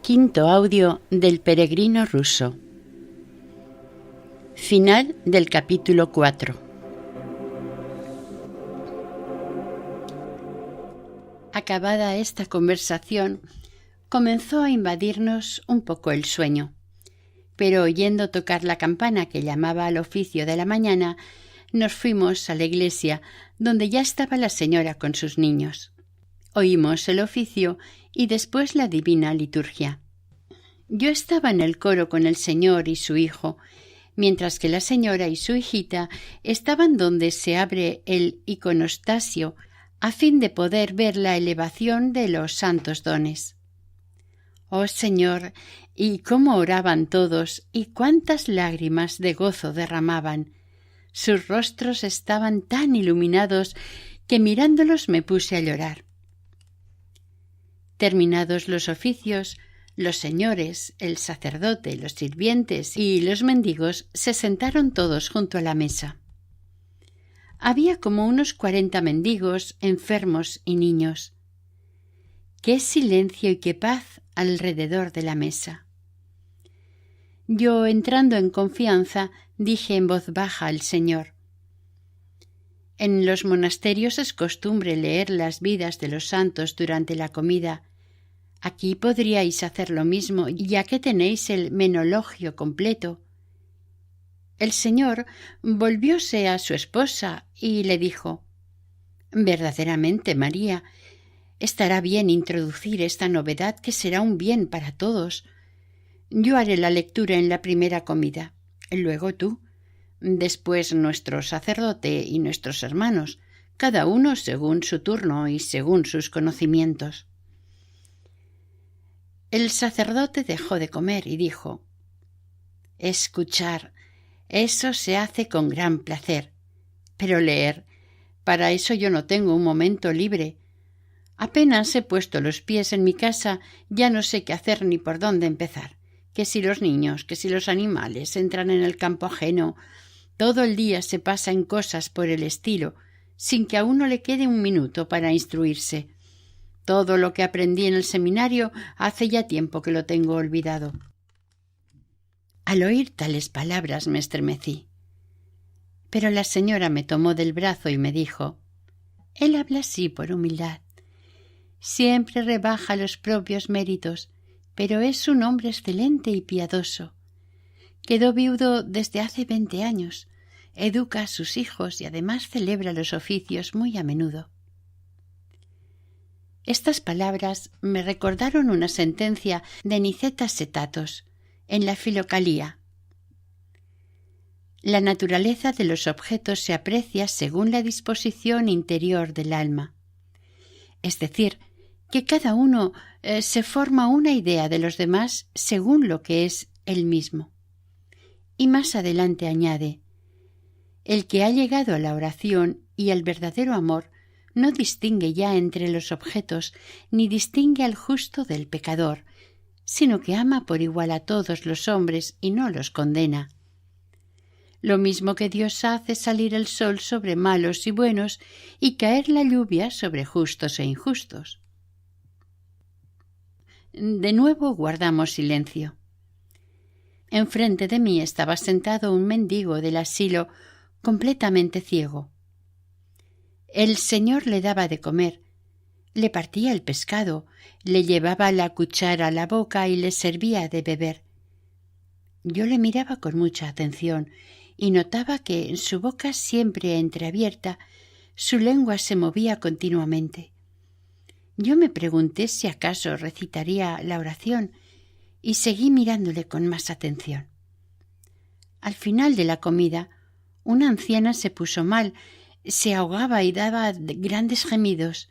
Quinto audio del peregrino ruso. Final del capítulo 4. Acabada esta conversación, comenzó a invadirnos un poco el sueño, pero oyendo tocar la campana que llamaba al oficio de la mañana, nos fuimos a la iglesia, donde ya estaba la señora con sus niños. Oímos el oficio y después la divina liturgia. Yo estaba en el coro con el señor y su hijo, mientras que la señora y su hijita estaban donde se abre el iconostasio a fin de poder ver la elevación de los santos dones. Oh Señor, y cómo oraban todos y cuántas lágrimas de gozo derramaban. Sus rostros estaban tan iluminados que mirándolos me puse a llorar. Terminados los oficios, los señores, el sacerdote, los sirvientes y los mendigos se sentaron todos junto a la mesa. Había como unos 40 mendigos, enfermos y niños. ¡Qué silencio y qué paz alrededor de la mesa! Yo, entrando en confianza, dije en voz baja al Señor: en los monasterios es costumbre leer las vidas de los santos durante la comida. Aquí podríais hacer lo mismo, ya que tenéis el menologio completo. El Señor volvióse a su esposa y le dijo: verdaderamente, María, estará bien introducir esta novedad que será un bien para todos. Yo haré la lectura en la primera comida, luego tú, después nuestro sacerdote y nuestros hermanos, cada uno según su turno y según sus conocimientos. El sacerdote dejó de comer y dijo: escuchar, eso se hace con gran placer, pero leer, para eso yo no tengo un momento libre. Apenas he puesto los pies en mi casa, ya no sé qué hacer ni por dónde empezar. Que si los niños, que si los animales entran en el campo ajeno, todo el día se pasa en cosas por el estilo, sin que a uno le quede un minuto para instruirse. Todo lo que aprendí en el seminario hace ya tiempo que lo tengo olvidado. Al oír tales palabras me estremecí. Pero la señora me tomó del brazo y me dijo: él habla así por humildad. Siempre rebaja los propios méritos, pero es un hombre excelente y piadoso. Quedó viudo desde hace 20 años, educa a sus hijos y además celebra los oficios muy a menudo. Estas palabras me recordaron una sentencia de Nicetas Setatos en la Filocalía. La naturaleza de los objetos se aprecia según la disposición interior del alma. Es decir, que cada uno se forma una idea de los demás según lo que es él mismo. Y más adelante añade: el que ha llegado a la oración y al verdadero amor no distingue ya entre los objetos, ni distingue al justo del pecador, sino que ama por igual a todos los hombres y no los condena. Lo mismo que Dios hace salir el sol sobre malos y buenos y caer la lluvia sobre justos e injustos. De nuevo guardamos silencio. Enfrente de mí estaba sentado un mendigo del asilo, completamente ciego. El Señor le daba de comer, le partía el pescado, le llevaba la cuchara a la boca y le servía de beber. Yo le miraba con mucha atención y notaba que en su boca, siempre entreabierta, su lengua se movía continuamente. Yo me pregunté si acaso recitaría la oración y seguí mirándole con más atención. Al final de la comida, una anciana se puso mal, se ahogaba y daba grandes gemidos.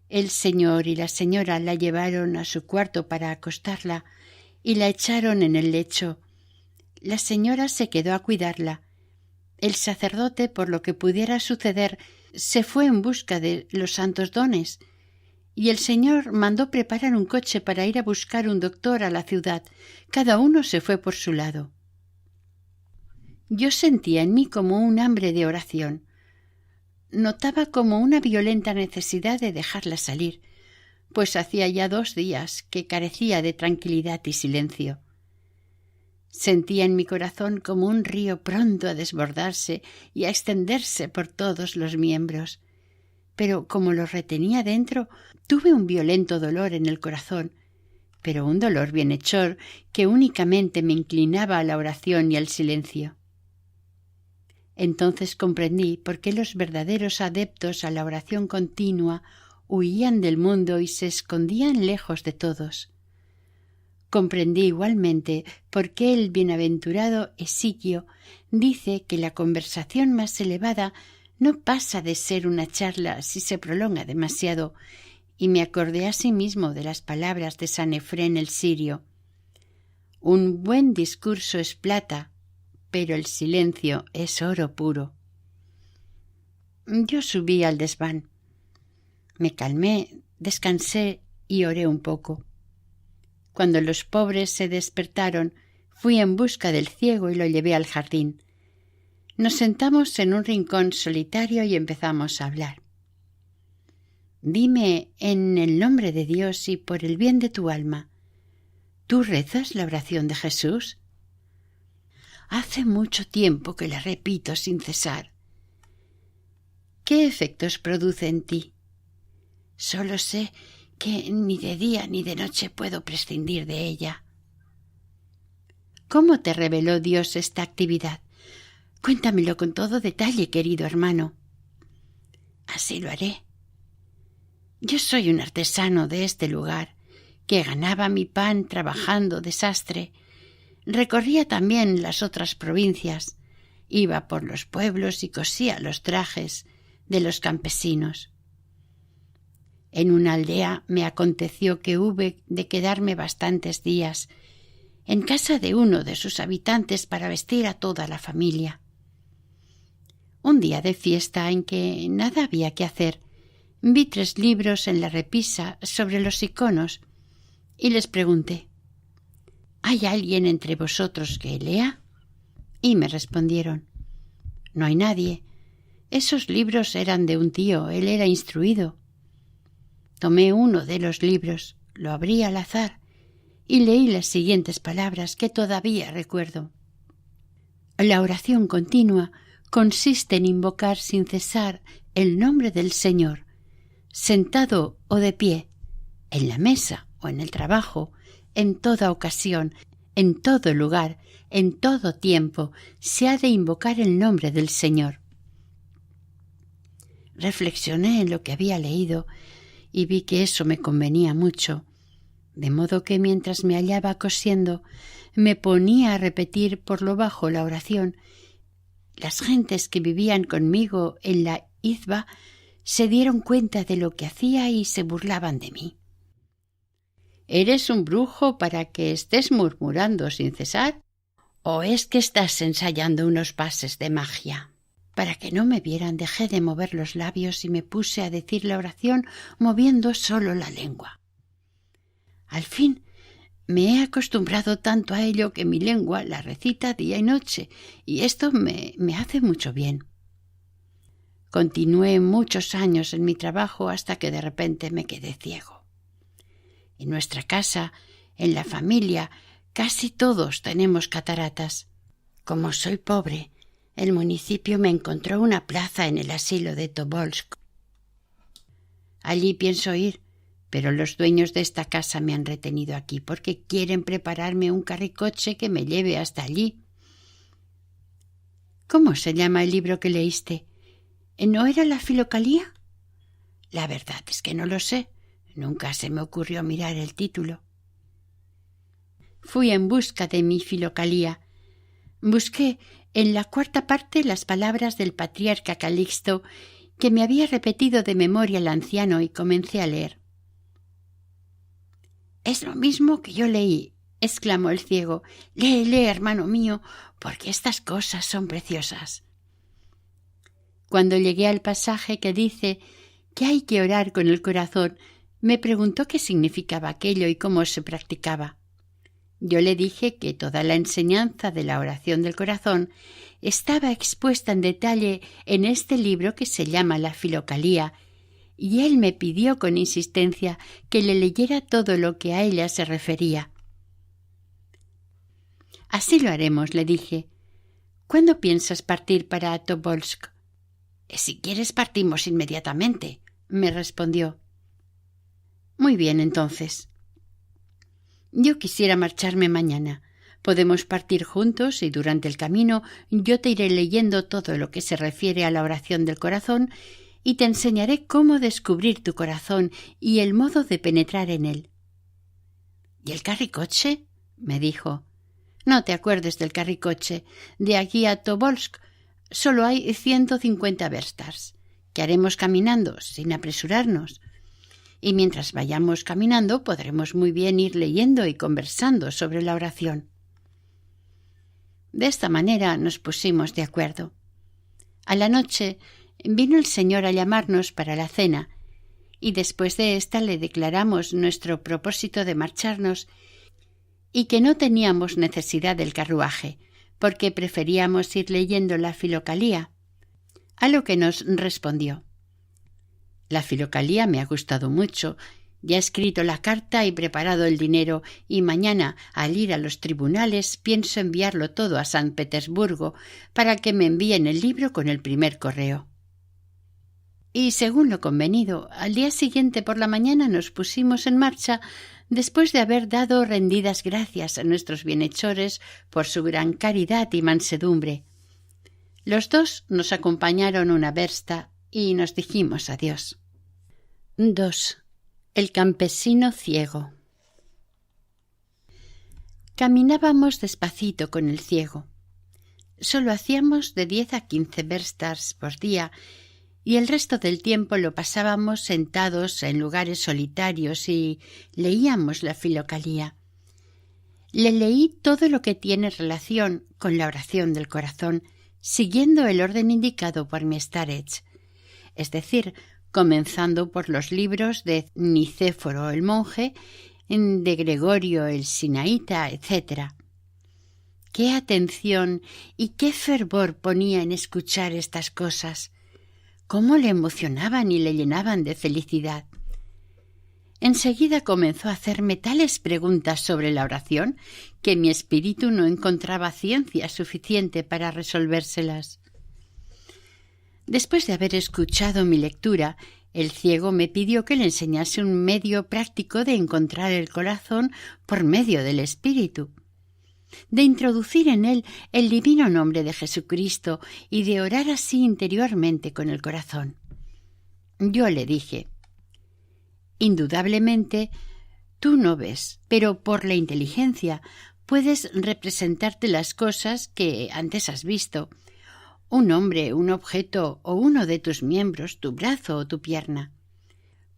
El señor y la señora la llevaron a su cuarto para acostarla y la echaron en el lecho. La señora se quedó a cuidarla. El sacerdote, por lo que pudiera suceder, se fue en busca de los santos dones, y el señor mandó preparar un coche para ir a buscar un doctor a la ciudad. Cada uno se fue por su lado. Yo sentía en mí como un hambre de oración. Notaba como una violenta necesidad de dejarla salir, pues hacía ya 2 días que carecía de tranquilidad y silencio. Sentía en mi corazón como un río pronto a desbordarse y a extenderse por todos los miembros. Pero como lo retenía dentro, tuve un violento dolor en el corazón, pero un dolor bienhechor que únicamente me inclinaba a la oración y al silencio. Entonces comprendí por qué los verdaderos adeptos a la oración continua huían del mundo y se escondían lejos de todos. Comprendí igualmente por qué el bienaventurado Esigio dice que la conversación más elevada no pasa de ser una charla si se prolonga demasiado, y me acordé asimismo de las palabras de San Efrén el Sirio. Un buen discurso es plata, pero el silencio es oro puro. Yo subí al desván. Me calmé, descansé y oré un poco. Cuando los pobres se despertaron, fui en busca del ciego y lo llevé al jardín. Nos sentamos en un rincón solitario y empezamos a hablar. Dime, en el nombre de Dios y por el bien de tu alma, ¿tú rezas la oración de Jesús? Hace mucho tiempo que la repito sin cesar. ¿Qué efectos produce en ti? Solo sé que ni de día ni de noche puedo prescindir de ella. ¿Cómo te reveló Dios esta actividad? Cuéntamelo con todo detalle, querido hermano. Así lo haré. Yo soy un artesano de este lugar, que ganaba mi pan trabajando de sastre. Recorría también las otras provincias, iba por los pueblos y cosía los trajes de los campesinos. En una aldea me aconteció que hube de quedarme bastantes días en casa de uno de sus habitantes para vestir a toda la familia. Un día de fiesta en que nada había que hacer, vi 3 libros en la repisa sobre los iconos y les pregunté: ¿hay alguien entre vosotros que lea? Y me respondieron: no hay nadie. Esos libros eran de un tío, él era instruido. Tomé uno de los libros, lo abrí al azar y leí las siguientes palabras que todavía recuerdo. La oración continua consiste en invocar sin cesar el nombre del Señor, sentado o de pie, en la mesa o en el trabajo, en toda ocasión, en todo lugar, en todo tiempo, se ha de invocar el nombre del Señor. Reflexioné en lo que había leído y vi que eso me convenía mucho, de modo que mientras me hallaba cosiendo me ponía a repetir por lo bajo la oración. Las gentes que vivían conmigo en la izba se dieron cuenta de lo que hacía y se burlaban de mí. ¿Eres un brujo para que estés murmurando sin cesar? ¿O es que estás ensayando unos pases de magia? Para que no me vieran dejé de mover los labios y me puse a decir la oración moviendo solo la lengua. Al fin me he acostumbrado tanto a ello que mi lengua la recita día y noche, y esto me hace mucho bien. Continué muchos años en mi trabajo hasta que de repente me quedé ciego. En nuestra casa, en la familia, casi todos tenemos cataratas. Como soy pobre, el municipio me encontró una plaza en el asilo de Tobolsk. Allí pienso ir, pero los dueños de esta casa me han retenido aquí porque quieren prepararme un carricoche que me lleve hasta allí. ¿Cómo se llama el libro que leíste? ¿No era la Filocalía? La verdad es que no lo sé. Nunca se me ocurrió mirar el título. Fui en busca de mi Filocalía. Busqué en la 4ª parte las palabras del patriarca Calixto que me había repetido de memoria el anciano y comencé a leer. «Es lo mismo que yo leí», exclamó el ciego. «Lee, hermano mío, porque estas cosas son preciosas». Cuando llegué al pasaje que dice que hay que orar con el corazón, me preguntó qué significaba aquello y cómo se practicaba. Yo le dije que toda la enseñanza de la oración del corazón estaba expuesta en detalle en este libro que se llama la Filocalía y él me pidió con insistencia que le leyera todo lo que a ella se refería. Así lo haremos, le dije. ¿Cuándo piensas partir para Tobolsk? Si quieres partimos inmediatamente, me respondió. Muy bien, entonces. Yo quisiera marcharme mañana. Podemos partir juntos y durante el camino yo te iré leyendo todo lo que se refiere a la oración del corazón y te enseñaré cómo descubrir tu corazón y el modo de penetrar en él. ¿Y el carricoche? Me dijo. No te acuerdes del carricoche. De aquí a Tobolsk solo hay 150 verstas, que haremos caminando, sin apresurarnos. Y mientras vayamos caminando podremos muy bien ir leyendo y conversando sobre la oración. De esta manera nos pusimos de acuerdo. A la noche vino el Señor a llamarnos para la cena, y después de esta le declaramos nuestro propósito de marcharnos y que no teníamos necesidad del carruaje, porque preferíamos ir leyendo la Filocalía, a lo que nos respondió. La Filocalía me ha gustado mucho. Ya he escrito la carta y preparado el dinero, y mañana, al ir a los tribunales, pienso enviarlo todo a San Petersburgo para que me envíen el libro con el primer correo. Y según lo convenido, al día siguiente por la mañana nos pusimos en marcha, después de haber dado rendidas gracias a nuestros bienhechores por su gran caridad y mansedumbre. Los dos nos acompañaron una versta y nos dijimos adiós. 2. El campesino ciego. Caminábamos despacito con el ciego. Solo hacíamos de 10 a 15 verstas por día y el resto del tiempo lo pasábamos sentados en lugares solitarios y leíamos la Filocalía. Le leí todo lo que tiene relación con la oración del corazón, siguiendo el orden indicado por mi starets, es decir, comenzando por los libros de Nicéforo el monje, de Gregorio el Sinaíta, etc. ¡Qué atención y qué fervor ponía en escuchar estas cosas! ¡Cómo le emocionaban y le llenaban de felicidad! Enseguida comenzó a hacerme tales preguntas sobre la oración que mi espíritu no encontraba ciencia suficiente para resolvérselas. Después de haber escuchado mi lectura, el ciego me pidió que le enseñase un medio práctico de encontrar el corazón por medio del espíritu, de introducir en él el divino nombre de Jesucristo y de orar así interiormente con el corazón. Yo le dije: indudablemente tú no ves, pero por la inteligencia puedes representarte las cosas que antes has visto, un hombre, un objeto o uno de tus miembros, tu brazo o tu pierna.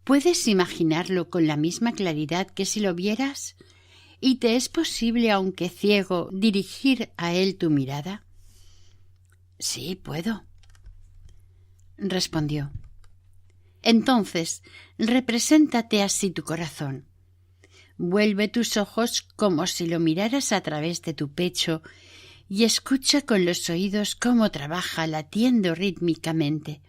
¿Puedes imaginarlo con la misma claridad que si lo vieras? ¿Y te es posible, aunque ciego, dirigir a él tu mirada? Sí, puedo, respondió. Entonces, represéntate así tu corazón. Vuelve tus ojos como si lo miraras a través de tu pecho y escucha con los oídos cómo trabaja latiendo rítmicamente.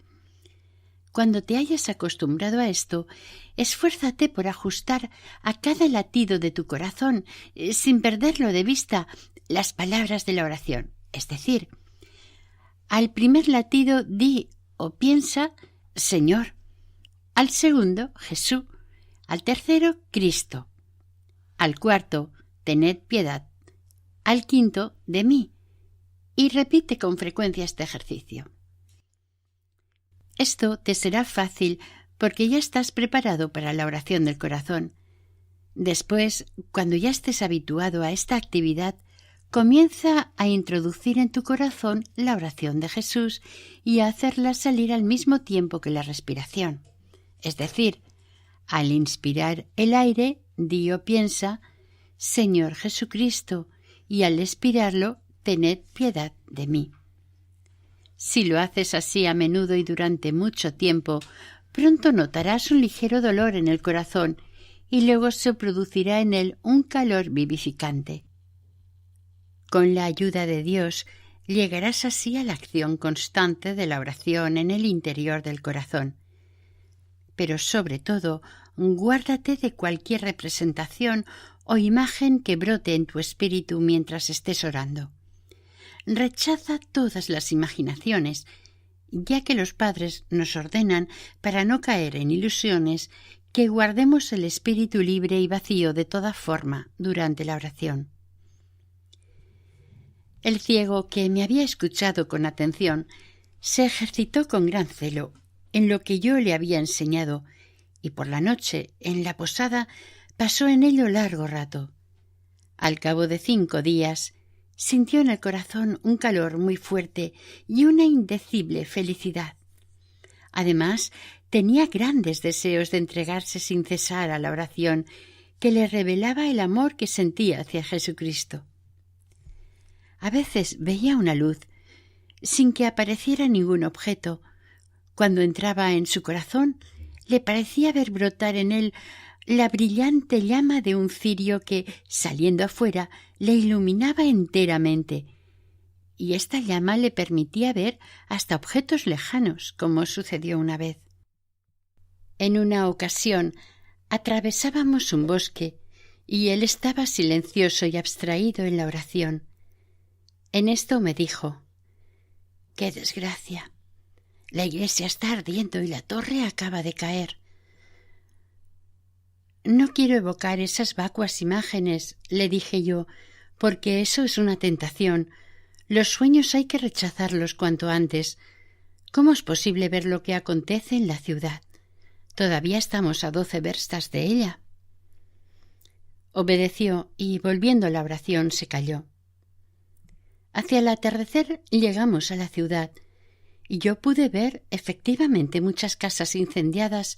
Cuando te hayas acostumbrado a esto, esfuérzate por ajustar a cada latido de tu corazón, sin perderlo de vista, las palabras de la oración. Es decir, al primer latido di o piensa Señor, al segundo Jesús, al tercero Cristo, al cuarto tened piedad, al quinto de mí, y repite con frecuencia este ejercicio. Esto te será fácil porque ya estás preparado para la oración del corazón. Después, cuando ya estés habituado a esta actividad, comienza a introducir en tu corazón la oración de Jesús y a hacerla salir al mismo tiempo que la respiración. Es decir, al inspirar el aire, di o piensa Señor Jesucristo, y al expirarlo, tened piedad de mí. Si lo haces así a menudo y durante mucho tiempo, pronto notarás un ligero dolor en el corazón y luego se producirá en él un calor vivificante. Con la ayuda de Dios, llegarás así a la acción constante de la oración en el interior del corazón. pero sobre todo, guárdate de cualquier representación o imagen que brote en tu espíritu mientras estés orando. Rechaza todas las imaginaciones, ya que los padres nos ordenan, para no caer en ilusiones, que guardemos el espíritu libre y vacío de toda forma durante la oración. El ciego, que me había escuchado con atención, se ejercitó con gran celo en lo que yo le había enseñado, y por la noche, en la posada, pasó en ello largo rato. Al cabo de 5 días, sintió en el corazón un calor muy fuerte y una indecible felicidad. Además, tenía grandes deseos de entregarse sin cesar a la oración, que le revelaba el amor que sentía hacia Jesucristo. A veces veía una luz, sin que apareciera ningún objeto. Cuando entraba en su corazón, le parecía ver brotar en él la brillante llama de un cirio que, saliendo afuera, le iluminaba enteramente, y esta llama le permitía ver hasta objetos lejanos, como sucedió una vez. En una ocasión atravesábamos un bosque, y él estaba silencioso y abstraído en la oración. En esto me dijo: «¡Qué desgracia! La iglesia está ardiendo y la torre acaba de caer». «No quiero evocar esas vacuas imágenes», le dije yo, «porque eso es una tentación. Los sueños hay que rechazarlos cuanto antes. ¿Cómo es posible ver lo que acontece en la ciudad? Todavía estamos a 12 verstas de ella». Obedeció y, volviendo a la oración, se calló. Hacia el atardecer llegamos a la ciudad, y yo pude ver efectivamente muchas casas incendiadas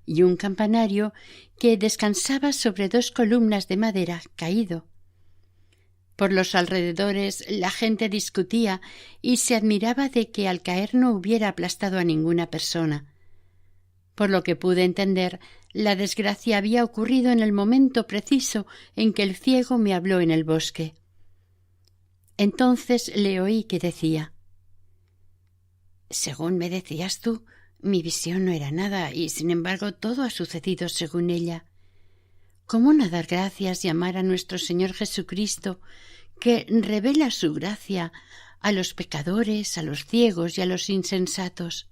y un campanario que descansaba sobre 2 columnas de madera caído. Por los alrededores la gente discutía y se admiraba de que al caer no hubiera aplastado a ninguna persona. Por lo que pude entender, la desgracia había ocurrido en el momento preciso en que el ciego me habló en el bosque. Entonces le oí que decía: «Según me decías tú, mi visión no era nada, y sin embargo todo ha sucedido según ella. ¿Cómo no dar gracias y amar a nuestro Señor Jesucristo, que revela su gracia a los pecadores, a los ciegos y a los insensatos?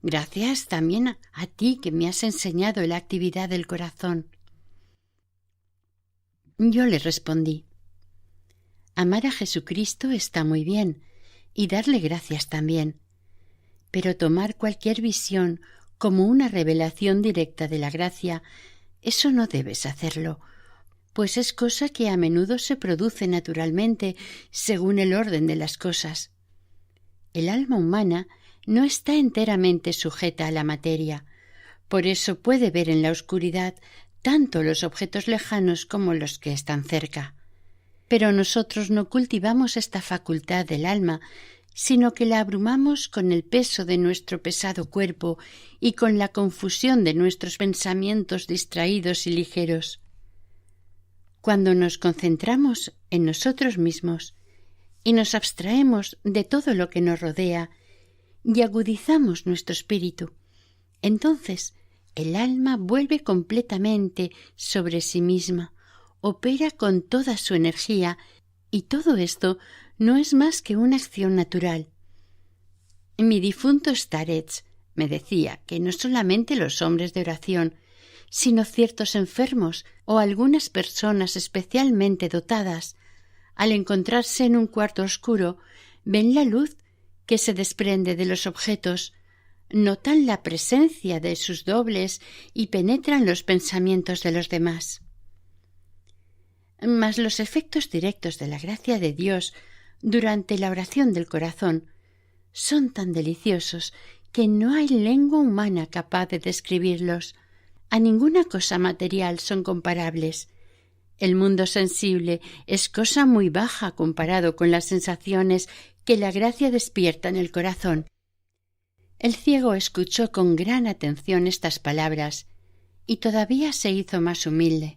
Gracias también a ti, que me has enseñado la actividad del corazón». Yo le respondí: «Amar a Jesucristo está muy bien, y darle gracias también, pero tomar cualquier visión como una revelación directa de la gracia, eso no debes hacerlo, pues es cosa que a menudo se produce naturalmente según el orden de las cosas. El alma humana no está enteramente sujeta a la materia, por eso puede ver en la oscuridad tanto los objetos lejanos como los que están cerca. Pero nosotros no cultivamos esta facultad del alma, sino que la abrumamos con el peso de nuestro pesado cuerpo y con la confusión de nuestros pensamientos distraídos y ligeros. Cuando nos concentramos en nosotros mismos y nos abstraemos de todo lo que nos rodea y agudizamos nuestro espíritu, entonces el alma vuelve completamente sobre sí misma, opera con toda su energía, y todo esto no es más que una acción natural. Mi difunto Starets me decía que no solamente los hombres de oración, sino ciertos enfermos o algunas personas especialmente dotadas, al encontrarse en un cuarto oscuro, ven la luz que se desprende de los objetos, notan la presencia de sus dobles y penetran los pensamientos de los demás. Mas los efectos directos de la gracia de Dios durante la oración del corazón son tan deliciosos que no hay lengua humana capaz de describirlos. A ninguna cosa material son comparables. El mundo sensible es cosa muy baja comparado con las sensaciones que la gracia despierta en el corazón. El ciego escuchó con gran atención estas palabras y todavía se hizo más humilde.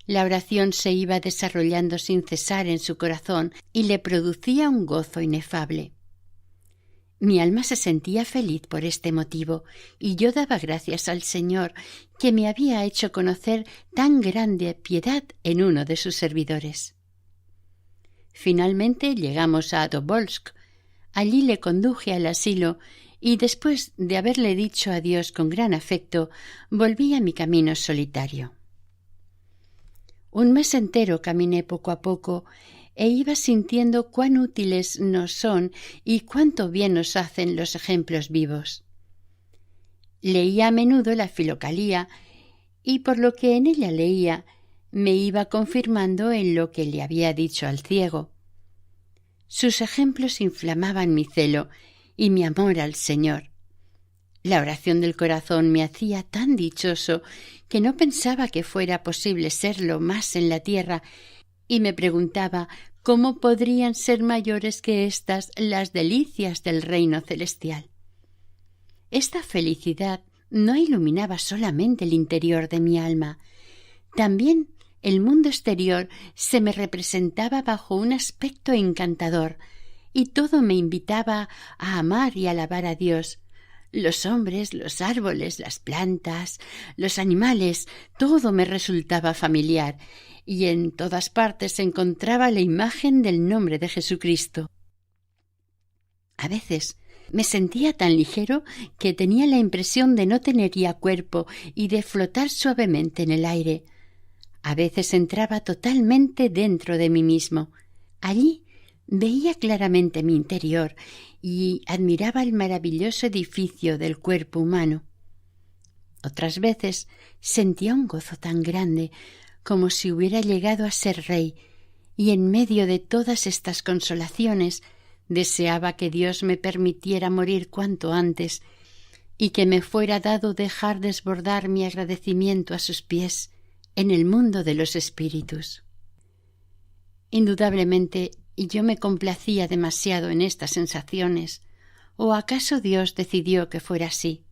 La oración se iba desarrollando sin cesar en su corazón y le producía un gozo inefable. Mi alma se sentía feliz por este motivo, y yo daba gracias al Señor que me había hecho conocer tan grande piedad en uno de sus servidores. Finalmente llegamos a Tobolsk. Allí le conduje al asilo y después de haberle dicho adiós con gran afecto, volví a mi camino solitario. Un mes entero caminé poco a poco e iba sintiendo cuán útiles nos son y cuánto bien nos hacen los ejemplos vivos. Leía a menudo la Filocalía y por lo que en ella leía me iba confirmando en lo que le había dicho al ciego. Sus ejemplos inflamaban mi celo y mi amor al Señor. La oración del corazón me hacía tan dichoso que no pensaba que fuera posible serlo más en la tierra y me preguntaba cómo podrían ser mayores que éstas las delicias del reino celestial. Esta felicidad no iluminaba solamente el interior de mi alma, también el mundo exterior se me representaba bajo un aspecto encantador y todo me invitaba a amar y alabar a Dios. Los hombres, los árboles, las plantas, los animales, todo me resultaba familiar y en todas partes se encontraba la imagen del nombre de Jesucristo. A veces me sentía tan ligero que tenía la impresión de no tener ya cuerpo y de flotar suavemente en el aire. A veces entraba totalmente dentro de mí mismo. Allí veía claramente mi interior y admiraba el maravilloso edificio del cuerpo humano. Otras veces sentía un gozo tan grande como si hubiera llegado a ser rey, y en medio de todas estas consolaciones deseaba que Dios me permitiera morir cuanto antes y que me fuera dado dejar desbordar mi agradecimiento a sus pies en el mundo de los espíritus. Indudablemente yo me complacía demasiado en estas sensaciones, ¿o acaso Dios decidió que fuera así?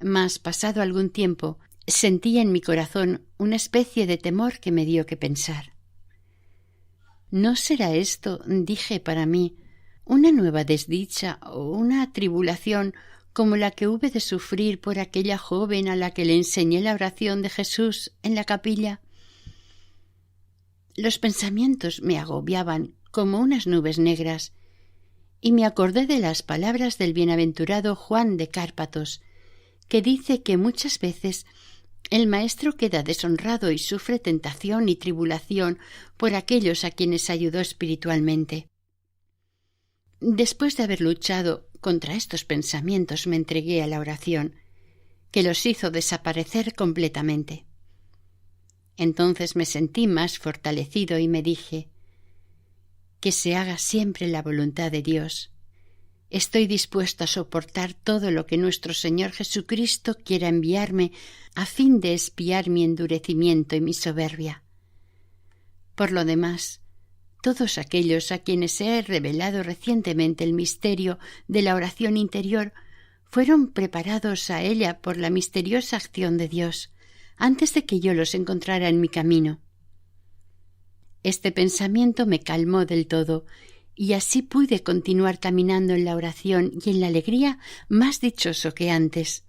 Mas pasado algún tiempo sentí en mi corazón una especie de temor que me dio que pensar. ¿No será esto, dije para mí, una nueva desdicha o una tribulación como la que hube de sufrir por aquella joven a la que le enseñé la oración de Jesús en la capilla? Los pensamientos me agobiaban como unas nubes negras, y me acordé de las palabras del bienaventurado Juan de Cárpatos, que dice que muchas veces el maestro queda deshonrado y sufre tentación y tribulación por aquellos a quienes ayudó espiritualmente. Después de haber luchado contra estos pensamientos me entregué a la oración, que los hizo desaparecer completamente. Entonces me sentí más fortalecido y me dije: que se haga siempre la voluntad de Dios. Estoy dispuesto a soportar todo lo que nuestro Señor Jesucristo quiera enviarme a fin de expiar mi endurecimiento y mi soberbia. Por lo demás, todos aquellos a quienes he revelado recientemente el misterio de la oración interior fueron preparados a ella por la misteriosa acción de Dios, antes de que yo los encontrara en mi camino. Este pensamiento me calmó del todo, y así pude continuar caminando en la oración y en la alegría más dichoso que antes.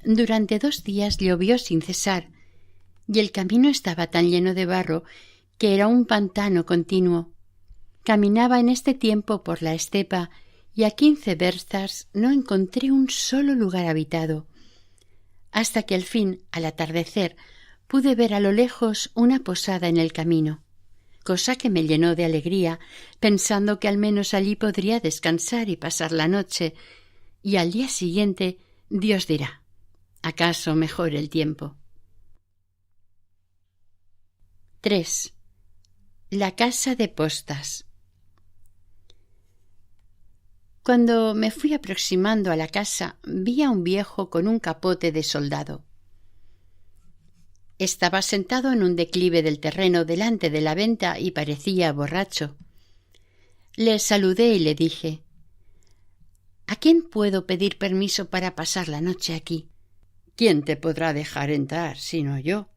Durante 2 días llovió sin cesar, y el camino estaba tan lleno de barro que era un pantano continuo. Caminaba en este tiempo por la estepa y a 15 verstas no encontré un solo lugar habitado, hasta que al fin, al atardecer, pude ver a lo lejos una posada en el camino, cosa que me llenó de alegría, pensando que al menos allí podría descansar y pasar la noche, y al día siguiente Dios dirá: ¿acaso mejore el tiempo? 3. La casa de postas. Cuando me fui aproximando a la casa, vi a un viejo con un capote de soldado. Estaba sentado en un declive del terreno delante de la venta y parecía borracho. Le saludé y le dije: ¿A quién puedo pedir permiso para pasar la noche aquí? ¿Quién te podrá dejar entrar sino yo?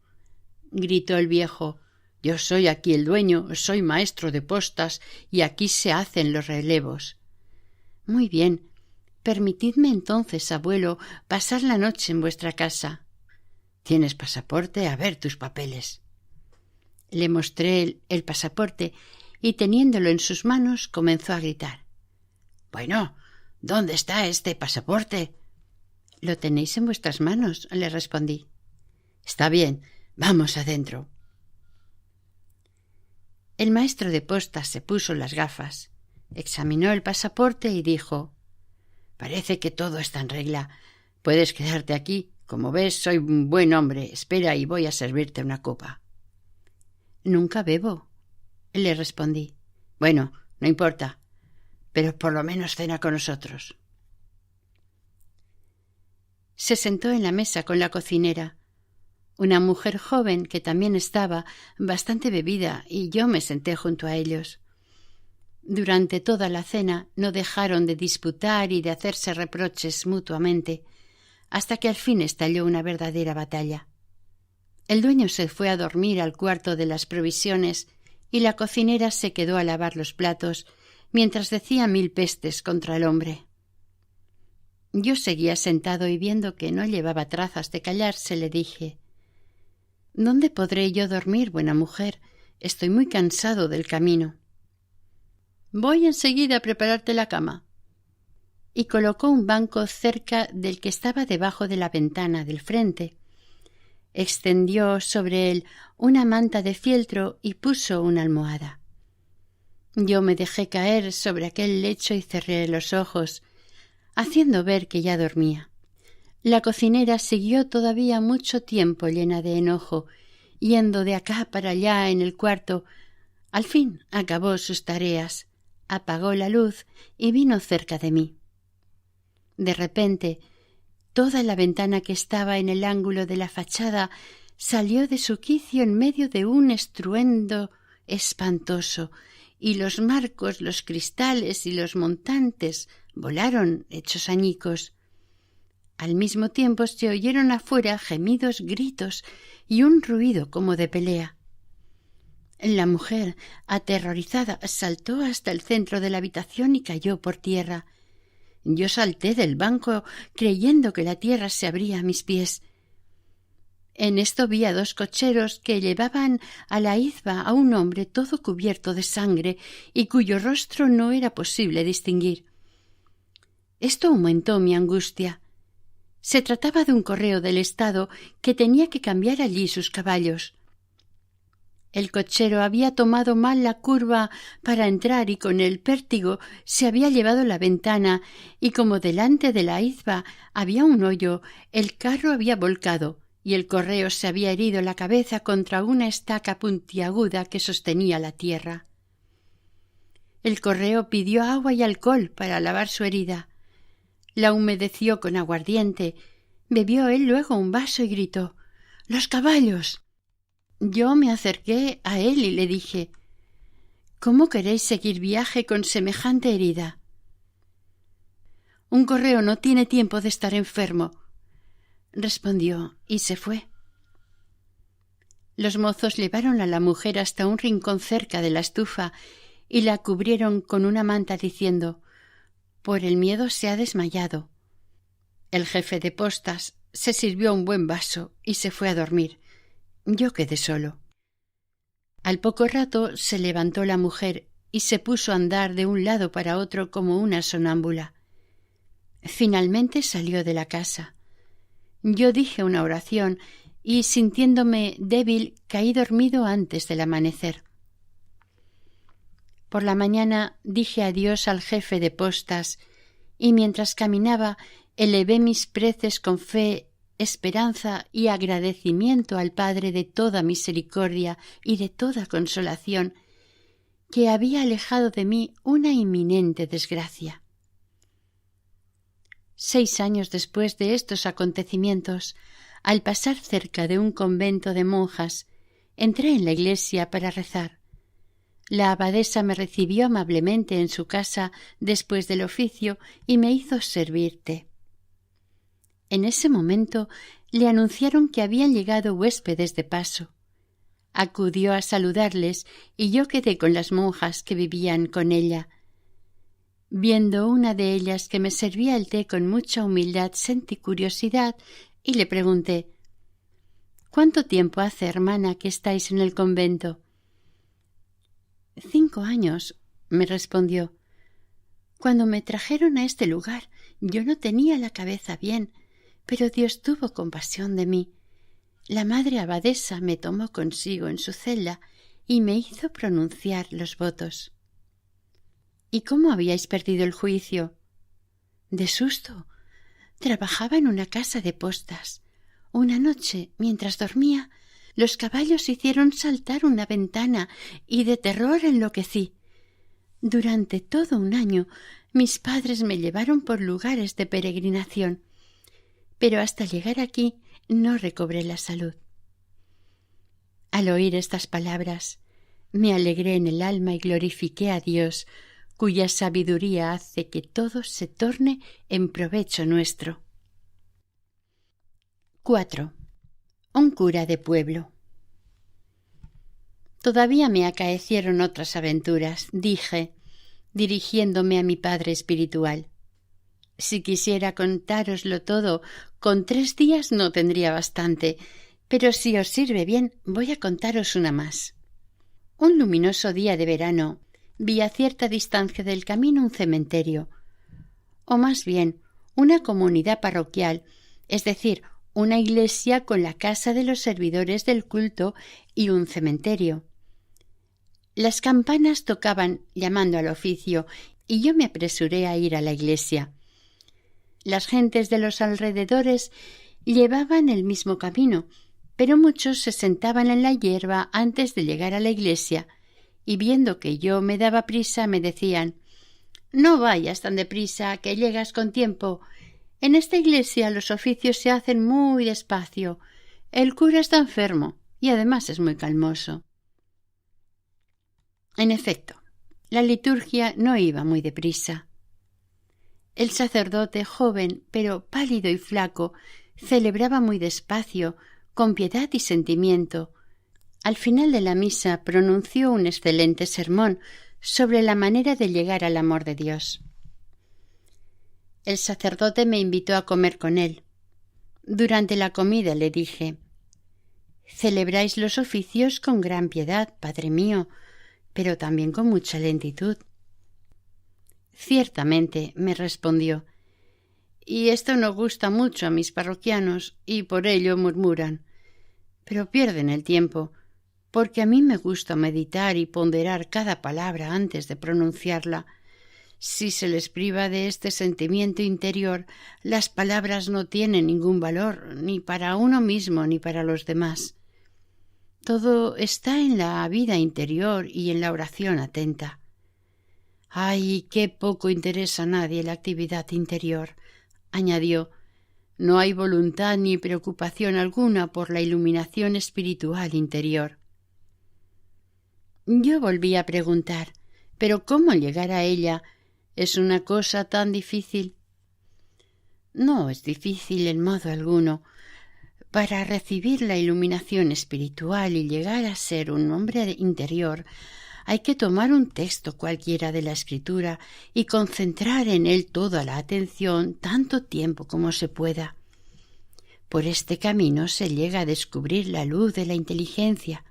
Gritó el viejo. Yo soy aquí el dueño, soy maestro de postas y aquí se hacen los relevos. Muy bien. Permitidme entonces, abuelo, pasar la noche en vuestra casa. ¿Tienes pasaporte? A ver tus papeles. Le mostré el pasaporte y teniéndolo en sus manos comenzó a gritar. Bueno, ¿dónde está este pasaporte? Lo tenéis en vuestras manos, le respondí. Está bien, vamos adentro. El maestro de postas se puso las gafas, examinó el pasaporte y dijo: Parece que todo está en regla. Puedes quedarte aquí. Como ves, soy un buen hombre. Espera y voy a servirte una copa. Nunca bebo, le respondí. Bueno, no importa, pero por lo menos cena con nosotros. Se sentó en la mesa con la cocinera, una mujer joven que también estaba bastante bebida, y yo me senté junto a ellos. Durante toda la cena no dejaron de disputar y de hacerse reproches mutuamente, hasta que al fin estalló una verdadera batalla. El dueño se fue a dormir al cuarto de las provisiones y la cocinera se quedó a lavar los platos mientras decía mil pestes contra el hombre. Yo seguía sentado y viendo que no llevaba trazas de callarse le dije: ¿Dónde podré yo dormir, buena mujer? Estoy muy cansado del camino. Voy enseguida a prepararte la cama. Y colocó un banco cerca del que estaba debajo de la ventana del frente. Extendió sobre él una manta de fieltro y puso una almohada. Yo me dejé caer sobre aquel lecho y cerré los ojos, haciendo ver que ya dormía. La cocinera siguió todavía mucho tiempo llena de enojo, yendo de acá para allá en el cuarto. Al fin acabó sus tareas, apagó la luz y vino cerca de mí. De repente, toda la ventana que estaba en el ángulo de la fachada salió de su quicio en medio de un estruendo espantoso, y los marcos, los cristales y los montantes volaron hechos añicos. Al mismo tiempo se oyeron afuera gemidos, gritos y un ruido como de pelea. La mujer, aterrorizada, saltó hasta el centro de la habitación y cayó por tierra. Yo salté del banco creyendo que la tierra se abría a mis pies. En esto vi a dos cocheros que llevaban a la izba a un hombre todo cubierto de sangre y cuyo rostro no era posible distinguir. Esto aumentó mi angustia. Se trataba de un correo del Estado que tenía que cambiar allí sus caballos. El cochero había tomado mal la curva para entrar y con el pértigo se había llevado la ventana, y como delante de la izba había un hoyo, el carro había volcado y el correo se había herido la cabeza contra una estaca puntiaguda que sostenía la tierra. El correo pidió agua y alcohol para lavar su herida. La humedeció con aguardiente, bebió él luego un vaso y gritó: «¡Los caballos!». Yo me acerqué a él y le dije: «¿Cómo queréis seguir viaje con semejante herida?». «Un correo no tiene tiempo de estar enfermo», respondió y se fue. Los mozos llevaron a la mujer hasta un rincón cerca de la estufa y la cubrieron con una manta diciendo: «Por el miedo se ha desmayado». El jefe de postas se sirvió un buen vaso y se fue a dormir. Yo quedé solo. Al poco rato se levantó la mujer y se puso a andar de un lado para otro como una sonámbula. Finalmente salió de la casa. Yo dije una oración y, sintiéndome débil, caí dormido antes del amanecer. Por la mañana dije adiós al jefe de postas y mientras caminaba elevé mis preces con fe, esperanza y agradecimiento al Padre de toda misericordia y de toda consolación, que había alejado de mí una inminente desgracia. 6 años después de estos acontecimientos, al pasar cerca de un convento de monjas, entré en la iglesia para rezar. La abadesa me recibió amablemente en su casa después del oficio y me hizo servir té. En ese momento le anunciaron que habían llegado huéspedes de paso. Acudió a saludarles y yo quedé con las monjas que vivían con ella. Viendo una de ellas que me servía el té con mucha humildad, sentí curiosidad y le pregunté: «¿Cuánto tiempo hace, hermana, que estáis en el convento?» «5 años», me respondió. «Cuando me trajeron a este lugar, yo no tenía la cabeza bien, pero Dios tuvo compasión de mí. La madre abadesa me tomó consigo en su celda y me hizo pronunciar los votos». «¿Y cómo habíais perdido el juicio?» «De susto. Trabajaba en una casa de postas. Una noche, mientras dormía, los caballos hicieron saltar una ventana y de terror enloquecí. Durante todo un año mis padres me llevaron por lugares de peregrinación, pero hasta llegar aquí no recobré la salud». Al oír estas palabras, me alegré en el alma y glorifiqué a Dios, cuya sabiduría hace que todo se torne en provecho nuestro. 4. Un cura de pueblo. Todavía me acaecieron otras aventuras, dije, dirigiéndome a mi padre espiritual. Si quisiera contároslo todo, con 3 días no tendría bastante, pero si os sirve bien, voy a contaros una más. Un luminoso día de verano vi a cierta distancia del camino un cementerio, o más bien una comunidad parroquial, es decir, una iglesia con la casa de los servidores del culto y un cementerio. Las campanas tocaban llamando al oficio y yo me apresuré a ir a la iglesia. Las gentes de los alrededores llevaban el mismo camino, pero muchos se sentaban en la hierba antes de llegar a la iglesia y viendo que yo me daba prisa me decían: «No vayas tan deprisa, que llegas con tiempo. En esta iglesia los oficios se hacen muy despacio. El cura está enfermo y además es muy calmoso». En efecto, la liturgia no iba muy deprisa. El sacerdote, joven pero pálido y flaco, celebraba muy despacio, con piedad y sentimiento. Al final de la misa pronunció un excelente sermón sobre la manera de llegar al amor de Dios. El sacerdote me invitó a comer con él. Durante la comida le dije: «Celebráis los oficios con gran piedad, padre mío, pero también con mucha lentitud». «Ciertamente», me respondió, «y esto no gusta mucho a mis parroquianos y por ello murmuran, pero pierden el tiempo, porque a mí me gusta meditar y ponderar cada palabra antes de pronunciarla. Si se les priva de este sentimiento interior, las palabras no tienen ningún valor, ni para uno mismo ni para los demás. Todo está en la vida interior y en la oración atenta». «Ay, qué poco interesa a nadie la actividad interior», añadió. «No hay voluntad ni preocupación alguna por la iluminación espiritual interior». Yo volví a preguntar: «¿Pero cómo llegar a ella? ¿Es una cosa tan difícil?» «No es difícil en modo alguno. Para recibir la iluminación espiritual y llegar a ser un hombre interior, hay que tomar un texto cualquiera de la Escritura y concentrar en él toda la atención tanto tiempo como se pueda. Por este camino se llega a descubrir la luz de la inteligencia.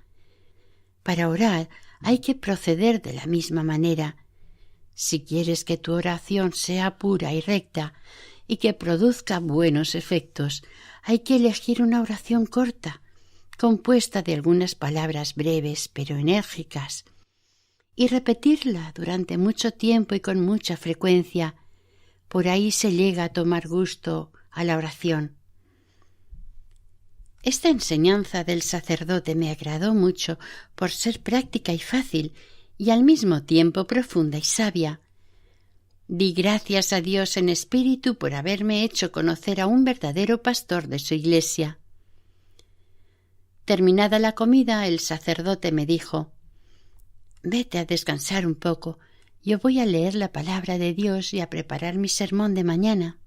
Para orar hay que proceder de la misma manera. Si quieres que tu oración sea pura y recta y que produzca buenos efectos, hay que elegir una oración corta, compuesta de algunas palabras breves pero enérgicas, y repetirla durante mucho tiempo y con mucha frecuencia. Por ahí se llega a tomar gusto a la oración». Esta enseñanza del sacerdote me agradó mucho por ser práctica y fácil, y al mismo tiempo profunda y sabia. Di gracias a Dios en espíritu por haberme hecho conocer a un verdadero pastor de su iglesia. Terminada la comida, el sacerdote me dijo: «Vete a descansar un poco. Yo voy a leer la palabra de Dios y a preparar mi sermón de mañana».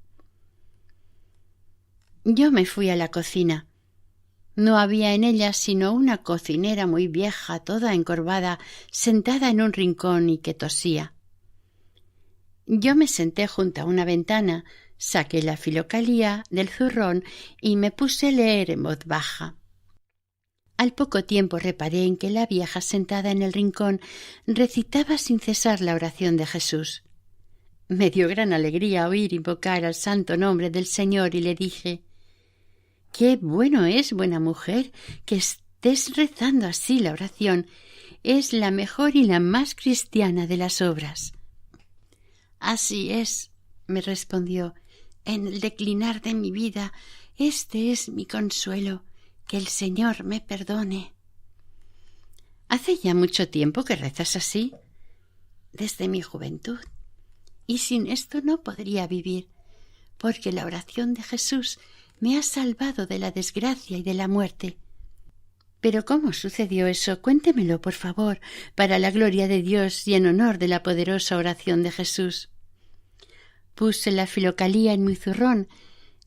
Yo me fui a la cocina. No había en ella sino una cocinera muy vieja, toda encorvada, sentada en un rincón y que tosía. Yo me senté junto a una ventana, saqué la filocalía del zurrón y me puse a leer en voz baja. Al poco tiempo reparé en que la vieja sentada en el rincón recitaba sin cesar la oración de Jesús. Me dio gran alegría oír invocar al santo nombre del Señor y le dije: «Qué bueno es, buena mujer, que estés rezando así la oración. Es la mejor y la más cristiana de las obras». «Así es», me respondió, «en el declinar de mi vida, este es mi consuelo, que el Señor me perdone». «¿Hace ya mucho tiempo que rezas así?» «Desde mi juventud, y sin esto no podría vivir, porque la oración de Jesús me ha salvado de la desgracia y de la muerte». «¿Pero cómo sucedió eso? Cuéntemelo, por favor, para la gloria de Dios y en honor de la poderosa oración de Jesús». Puse la filocalía en mi zurrón,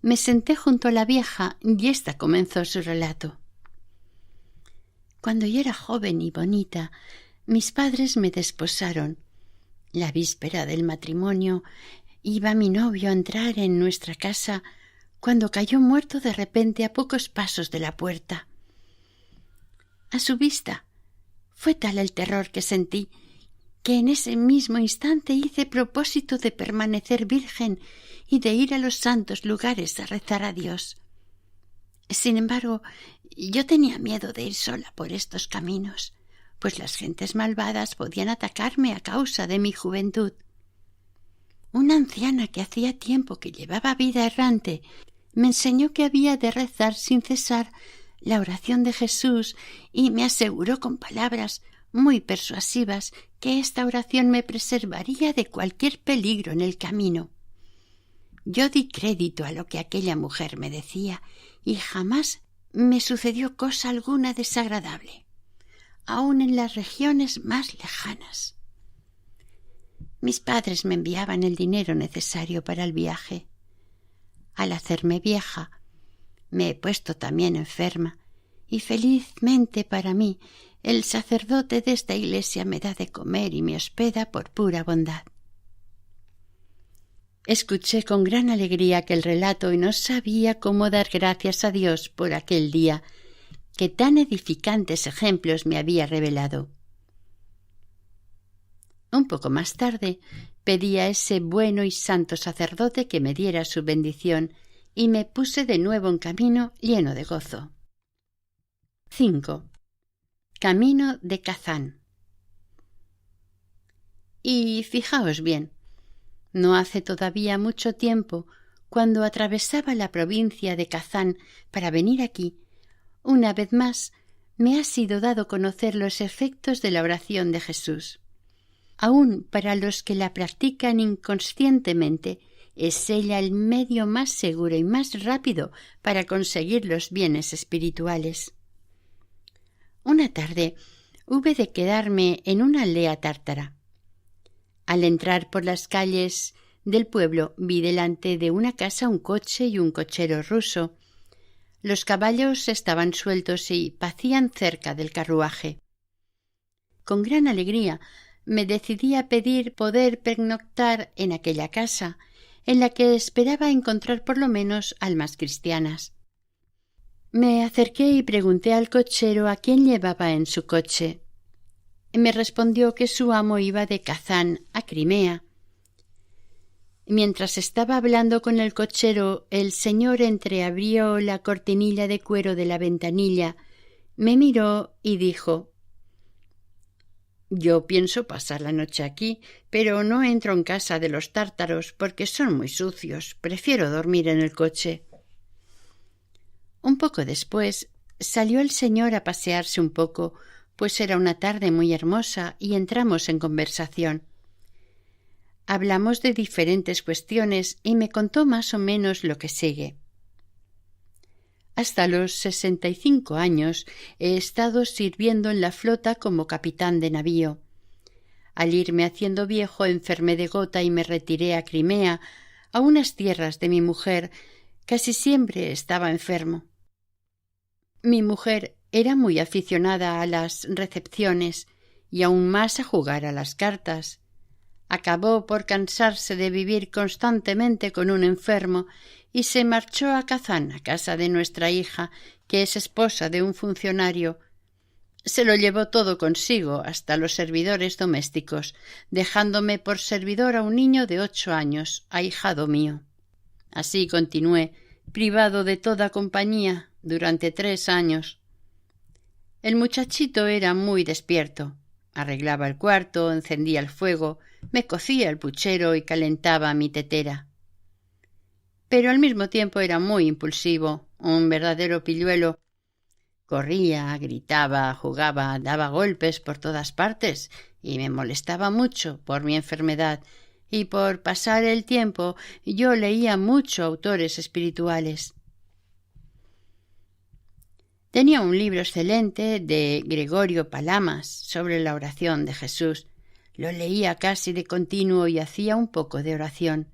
me senté junto a la vieja y ésta comenzó su relato. «Cuando yo era joven y bonita, mis padres me desposaron. La víspera del matrimonio iba mi novio a entrar en nuestra casa cuando cayó muerto de repente a pocos pasos de la puerta. A su vista fue tal el terror que sentí que en ese mismo instante hice propósito de permanecer virgen y de ir a los santos lugares a rezar a Dios. Sin embargo, yo tenía miedo de ir sola por estos caminos, pues las gentes malvadas podían atacarme a causa de mi juventud. Una anciana que hacía tiempo que llevaba vida errante me enseñó que había de rezar sin cesar la oración de Jesús y me aseguró con palabras muy persuasivas que esta oración me preservaría de cualquier peligro en el camino. Yo di crédito a lo que aquella mujer me decía y jamás me sucedió cosa alguna desagradable, aun en las regiones más lejanas. Mis padres me enviaban el dinero necesario para el viaje. Al hacerme vieja, me he puesto también enferma y felizmente para mí el sacerdote de esta iglesia me da de comer y me hospeda por pura bondad». Escuché con gran alegría aquel relato y no sabía cómo dar gracias a Dios por aquel día que tan edificantes ejemplos me había revelado. Un poco más tarde pedí a ese bueno y santo sacerdote que me diera su bendición y me puse de nuevo en camino lleno de gozo. 5. Camino de Kazán. Y fijaos bien, no hace todavía mucho tiempo, cuando atravesaba la provincia de Kazán para venir aquí, una vez más me ha sido dado conocer los efectos de la oración de Jesús. Aun para los que la practican inconscientemente, es ella el medio más seguro y más rápido para conseguir los bienes espirituales. Una tarde hube de quedarme en una aldea tártara. Al entrar por las calles del pueblo vi delante de una casa un coche y un cochero ruso. Los caballos estaban sueltos y pacían cerca del carruaje. Con gran alegría me decidí a pedir poder pernoctar en aquella casa, en la que esperaba encontrar por lo menos almas cristianas. Me acerqué y pregunté al cochero a quién llevaba en su coche. Me respondió que su amo iba de Kazán a Crimea. Mientras estaba hablando con el cochero, el señor entreabrió la cortinilla de cuero de la ventanilla, me miró y dijo: «Yo pienso pasar la noche aquí, pero no entro en casa de los tártaros porque son muy sucios. Prefiero dormir en el coche». Un poco después salió el señor a pasearse un poco, pues era una tarde muy hermosa, y entramos en conversación. Hablamos de diferentes cuestiones y me contó más o menos lo que sigue. Hasta los 65 años he estado sirviendo en la flota como capitán de navío. Al irme haciendo viejo enfermé de gota y me retiré a Crimea, a unas tierras de mi mujer. Casi siempre estaba enfermo. Mi mujer era muy aficionada a las recepciones y aún más a jugar a las cartas. Acabó por cansarse de vivir constantemente con un enfermo y se marchó a Kazán, a casa de nuestra hija, que es esposa de un funcionario. Se lo llevó todo consigo, hasta los servidores domésticos, dejándome por servidor a un niño de 8 años, ahijado mío. Así continué, privado de toda compañía, durante 3 años. El muchachito era muy despierto. Arreglaba el cuarto, encendía el fuego, me cocía el puchero y calentaba mi tetera. Pero al mismo tiempo era muy impulsivo, un verdadero pilluelo. Corría, gritaba, jugaba, daba golpes por todas partes y me molestaba mucho por mi enfermedad, y por pasar el tiempo yo leía mucho autores espirituales. Tenía un libro excelente de Gregorio Palamas sobre la oración de Jesús. Lo leía casi de continuo y hacía un poco de oración.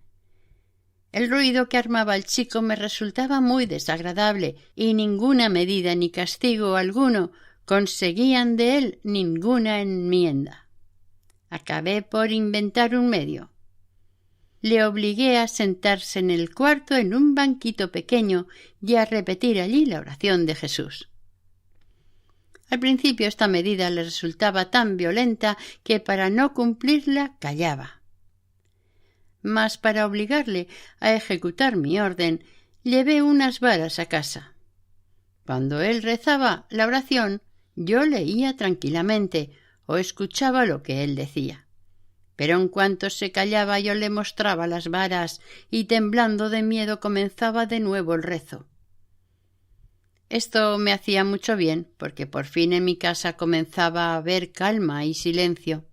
El ruido que armaba el chico me resultaba muy desagradable y ninguna medida ni castigo alguno conseguían de él ninguna enmienda. Acabé por inventar un medio. Le obligué a sentarse en el cuarto en un banquito pequeño y a repetir allí la oración de Jesús. Al principio esta medida le resultaba tan violenta que para no cumplirla callaba. Mas para obligarle a ejecutar mi orden, llevé unas varas a casa. Cuando él rezaba la oración, yo leía tranquilamente o escuchaba lo que él decía. Pero en cuanto se callaba yo le mostraba las varas y temblando de miedo comenzaba de nuevo el rezo. Esto me hacía mucho bien, porque por fin en mi casa comenzaba a haber calma y silencio.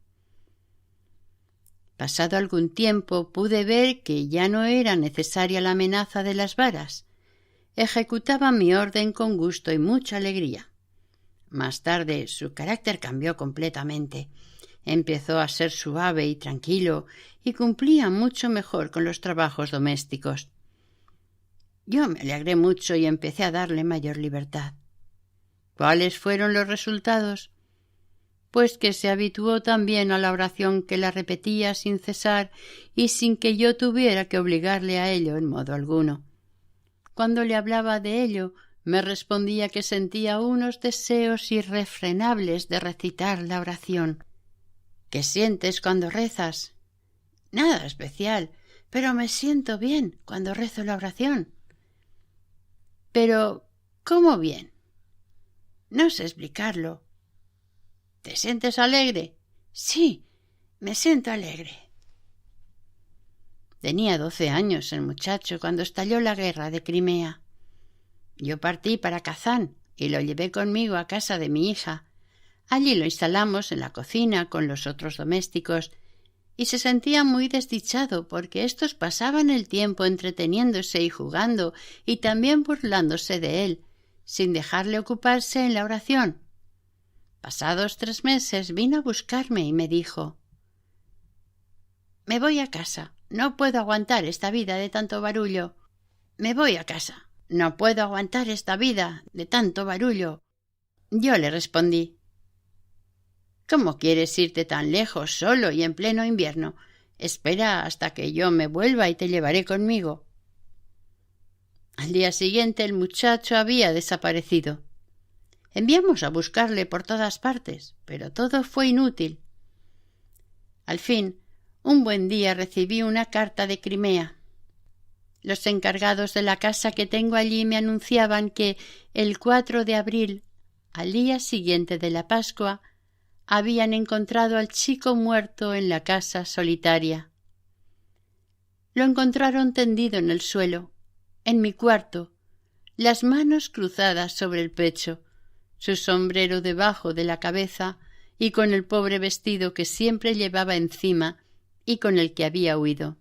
Pasado algún tiempo pude ver que ya no era necesaria la amenaza de las varas. Ejecutaba mi orden con gusto y mucha alegría. Más tarde su carácter cambió completamente. Empezó a ser suave y tranquilo y cumplía mucho mejor con los trabajos domésticos. Yo me alegré mucho y empecé a darle mayor libertad. ¿Cuáles fueron los resultados? Pues que se habituó también a la oración, que la repetía sin cesar y sin que yo tuviera que obligarle a ello en modo alguno. Cuando le hablaba de ello, me respondía que sentía unos deseos irrefrenables de recitar la oración. ¿Qué sientes cuando rezas? Nada especial, pero me siento bien cuando rezo la oración. Pero, ¿cómo bien? No sé explicarlo. ¿Te sientes alegre? Sí, me siento alegre. Tenía 12 años el muchacho cuando estalló la guerra de Crimea. Yo partí para Kazán y lo llevé conmigo a casa de mi hija. Allí lo instalamos en la cocina con los otros domésticos y se sentía muy desdichado porque éstos pasaban el tiempo entreteniéndose y jugando y también burlándose de él, sin dejarle ocuparse en la oración. Pasados 3 meses vino a buscarme y me dijo: «Me voy a casa, no puedo aguantar esta vida de tanto barullo. Me voy a casa, no puedo aguantar esta vida de tanto barullo». Yo le respondí: «¿Cómo quieres irte tan lejos solo y en pleno invierno? Espera hasta que yo me vuelva y te llevaré conmigo». Al día siguiente el muchacho había desaparecido. Enviamos a buscarle por todas partes, pero todo fue inútil. Al fin, un buen día recibí una carta de Crimea. Los encargados de la casa que tengo allí me anunciaban que el 4 de abril, al día siguiente de la Pascua, habían encontrado al chico muerto en la casa solitaria. Lo encontraron tendido en el suelo, en mi cuarto, las manos cruzadas sobre el pecho, su sombrero debajo de la cabeza y con el pobre vestido que siempre llevaba encima y con el que había huido.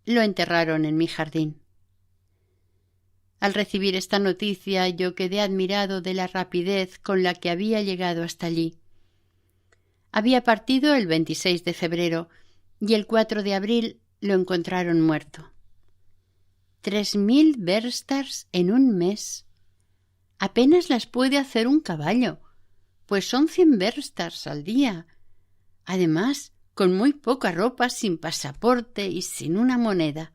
Lo enterraron en mi jardín. Al recibir esta noticia yo quedé admirado de la rapidez con la que había llegado hasta allí. Había partido el 26 de febrero y el 4 de abril lo encontraron muerto. 3000 verstars en un mes. Apenas las puede hacer un caballo, pues son 100 verstars al día. Además, con muy poca ropa, sin pasaporte y sin una moneda.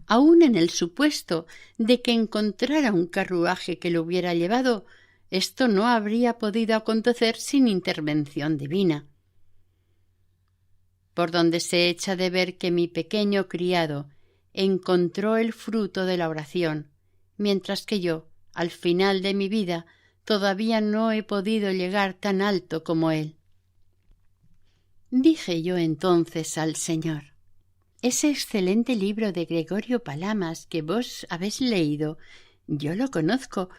Aun en el supuesto de que encontrara un carruaje que lo hubiera llevado, esto no habría podido acontecer sin intervención divina. Por donde se echa de ver que mi pequeño criado encontró el fruto de la oración, mientras que yo, al final de mi vida, todavía no he podido llegar tan alto como él. Dije yo entonces al Señor: ese excelente libro de Gregorio Palamas que vos habéis leído, yo lo conozco,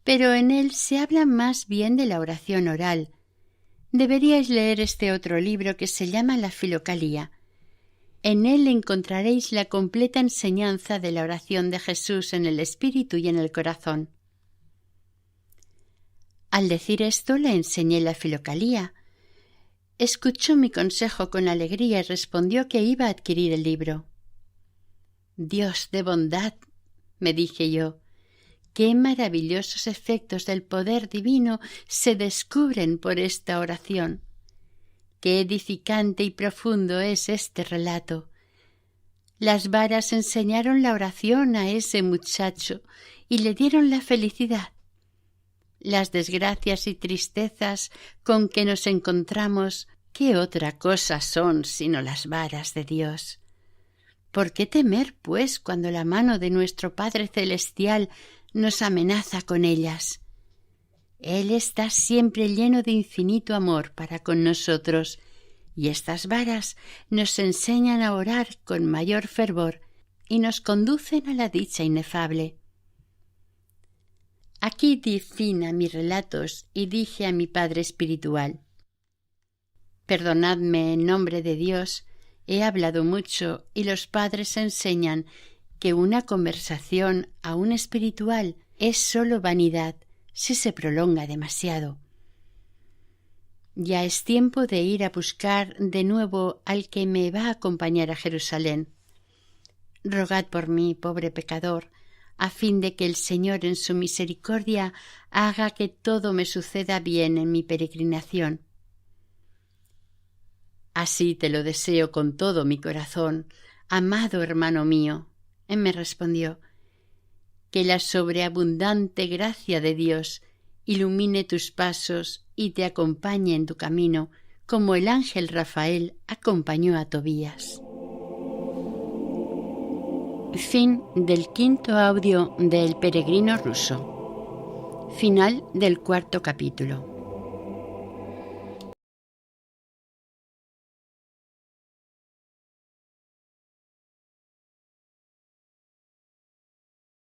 pero en él se habla más bien de la oración oral. Deberíais leer este otro libro que se llama La Filocalía. En él encontraréis la completa enseñanza de la oración de Jesús en el espíritu y en el corazón. Al decir esto le enseñé la Filocalía. Escuchó mi consejo con alegría y respondió que iba a adquirir el libro. Dios de bondad, me dije yo, qué maravillosos efectos del poder divino se descubren por esta oración. Qué edificante y profundo es este relato. Las varas enseñaron la oración a ese muchacho y le dieron la felicidad. Las desgracias y tristezas con que nos encontramos, ¿qué otra cosa son sino las varas de Dios? ¿Por qué temer, pues, cuando la mano de nuestro Padre Celestial nos amenaza con ellas? Él está siempre lleno de infinito amor para con nosotros, y estas varas nos enseñan a orar con mayor fervor y nos conducen a la dicha inefable. Aquí di fin a mis relatos y dije a mi Padre espiritual: perdonadme en nombre de Dios, he hablado mucho y los padres enseñan que una conversación aún espiritual es sólo vanidad si se prolonga demasiado. Ya es tiempo de ir a buscar de nuevo al que me va a acompañar a Jerusalén. Rogad por mí, pobre pecador, a fin de que el Señor en su misericordia haga que todo me suceda bien en mi peregrinación. Así te lo deseo con todo mi corazón, amado hermano mío. Él me respondió: que la sobreabundante gracia de Dios ilumine tus pasos y te acompañe en tu camino, como el ángel Rafael acompañó a Tobías. Fin del quinto audio de El peregrino ruso. Final del cuarto capítulo.